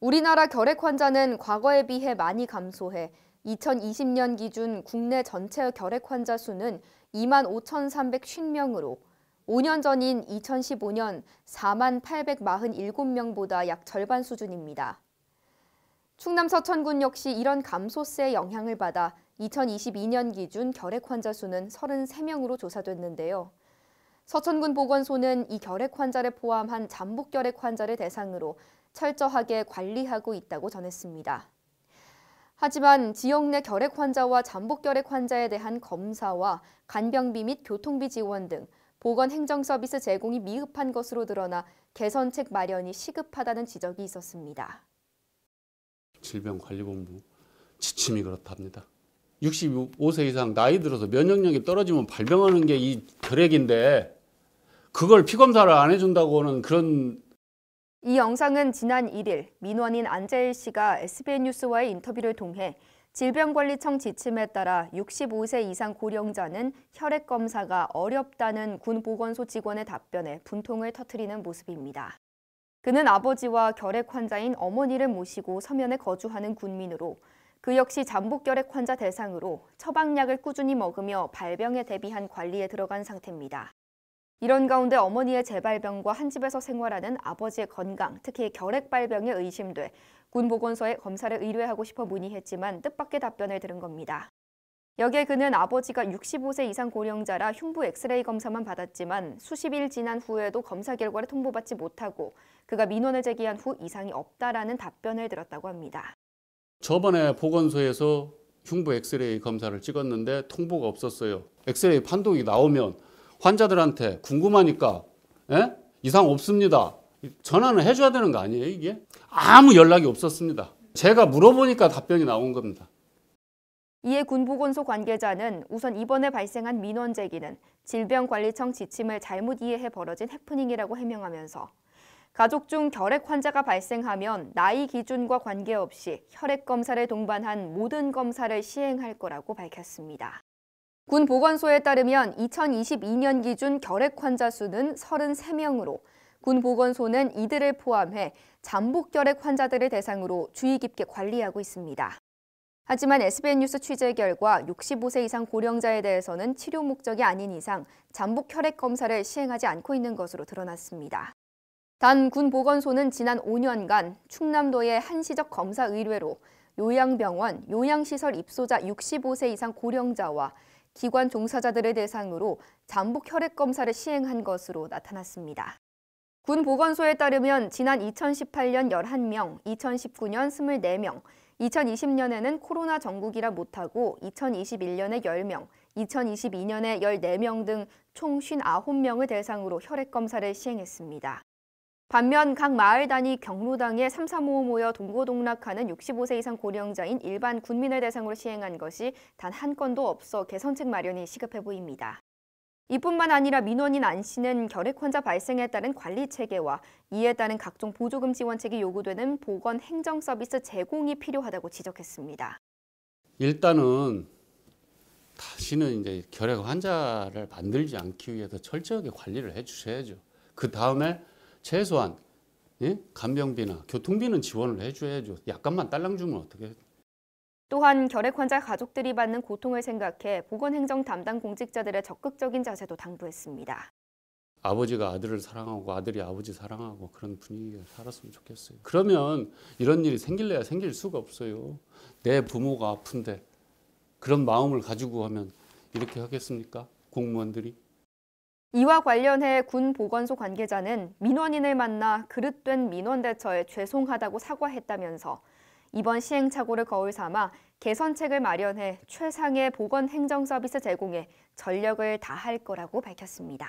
우리나라 결핵 환자는 과거에 비해 많이 감소해 2020년 기준 국내 전체 결핵 환자 수는 25,350명으로 5년 전인 2015년 48,847명보다 약 절반 수준입니다. 충남 서천군 역시 이런 감소세의 영향을 받아 2022년 기준 결핵 환자 수는 33명으로 조사됐는데요. 서천군 보건소는 이 결핵 환자를 포함한 잠복결핵 환자를 대상으로 철저하게 관리하고 있다고 전했습니다. 하지만 지역 내 결핵 환자와 잠복결핵 환자에 대한 검사와 간병비 및 교통비 지원 등 보건 행정 서비스 제공이 미흡한 것으로 드러나 개선책 마련이 시급하다는 지적이 있었습니다. 질병관리본부 지침이 그렇답니다. 65세 이상 나이 들어서 면역력이 떨어지면 발병하는 게 이 결핵인데 그걸 피검사를 안 해준다고는 그런. 이 영상은 지난 1일 민원인 안재일 씨가 SBN 뉴스와의 인터뷰를 통해 질병관리청 지침에 따라 65세 이상 고령자는 혈액 검사가 어렵다는 군 보건소 직원의 답변에 분통을 터뜨리는 모습입니다. 그는 아버지와 결핵 환자인 어머니를 모시고 서면에 거주하는 군민으로 그 역시 잠복결핵 환자 대상으로 처방약을 꾸준히 먹으며 발병에 대비한 관리에 들어간 상태입니다. 이런 가운데 어머니의 재발병과 한 집에서 생활하는 아버지의 건강, 특히 결핵 발병에 의심돼 군 보건소에 검사를 의뢰하고 싶어 문의했지만 뜻밖의 답변을 들은 겁니다. 여기에 그는 아버지가 65세 이상 고령자라 흉부 엑스레이 검사만 받았지만 수십일 지난 후에도 검사 결과를 통보받지 못하고 그가 민원을 제기한 후 이상이 없다라는 답변을 들었다고 합니다. 저번에 보건소에서 흉부 엑스레이 검사를 찍었는데 통보가 없었어요. 엑스레이 판독이 나오면 환자들한테 궁금하니까 이상 없습니다. 전화는 해줘야 되는 거 아니에요, 이게? 아무 연락이 없었습니다. 제가 물어보니까 답변이 나온 겁니다. 이에 군보건소 관계자는 우선 이번에 발생한 민원 제기는 질병관리청 지침을 잘못 이해해 벌어진 해프닝이라고 해명하면서 가족 중 결핵 환자가 발생하면 나이 기준과 관계없이 혈액 검사를 동반한 모든 검사를 시행할 거라고 밝혔습니다. 군 보건소에 따르면 2022년 기준 결핵 환자 수는 33명으로 군 보건소는 이들을 포함해 잠복결핵 환자들을 대상으로 주의 깊게 관리하고 있습니다. 하지만 SBN 뉴스 취재 결과 65세 이상 고령자에 대해서는 치료 목적이 아닌 이상 잠복 혈액 검사를 시행하지 않고 있는 것으로 드러났습니다. 단 군 보건소는 지난 5년간 충남도의 한시적 검사 의뢰로 요양병원, 요양시설 입소자 65세 이상 고령자와 기관 종사자들을 대상으로 잠복 혈액 검사를 시행한 것으로 나타났습니다. 군 보건소에 따르면 지난 2018년 11명, 2019년 24명, 2020년에는 코로나 전국이라 못하고 2021년에 10명, 2022년에 14명 등 총 59명을 대상으로 혈액 검사를 시행했습니다. 반면 각 마을 단위 경로당에 3, 4모 모여 동고동락하는 65세 이상 고령자인 일반 군민을 대상으로 시행한 것이 단 한 건도 없어 개선책 마련이 시급해 보입니다. 이뿐만 아니라 민원인 안 씨는 결핵 환자 발생에 따른 관리 체계와 이에 따른 각종 보조금 지원책이 요구되는 보건 행정 서비스 제공이 필요하다고 지적했습니다. 일단은 다시는 이제 결핵 환자를 만들지 않기 위해서 철저하게 관리를 해주셔야죠. 그 다음에 최소한 간병비나 교통비는 지원을 해줘야죠. 약간만 딸랑 주면 어떻게 해요? 또한 결핵 환자 가족들이 받는 고통을 생각해 보건행정 담당 공직자들의 적극적인 자세도 당부했습니다. 아버지가 아들을 사랑하고 아들이 아버지 사랑하고 그런 분위기가 살았으면 좋겠어요. 그러면 이런 일이 생길래야 생길 수가 없어요. 내 부모가 아픈데 그런 마음을 가지고 하면 이렇게 하겠습니까? 공무원들이? 이와 관련해 군 보건소 관계자는 민원인을 만나 그릇된 민원 대처에 죄송하다고 사과했다면서 이번 시행착오를 거울 삼아 개선책을 마련해 최상의 보건 행정 서비스 제공에 전력을 다할 거라고 밝혔습니다.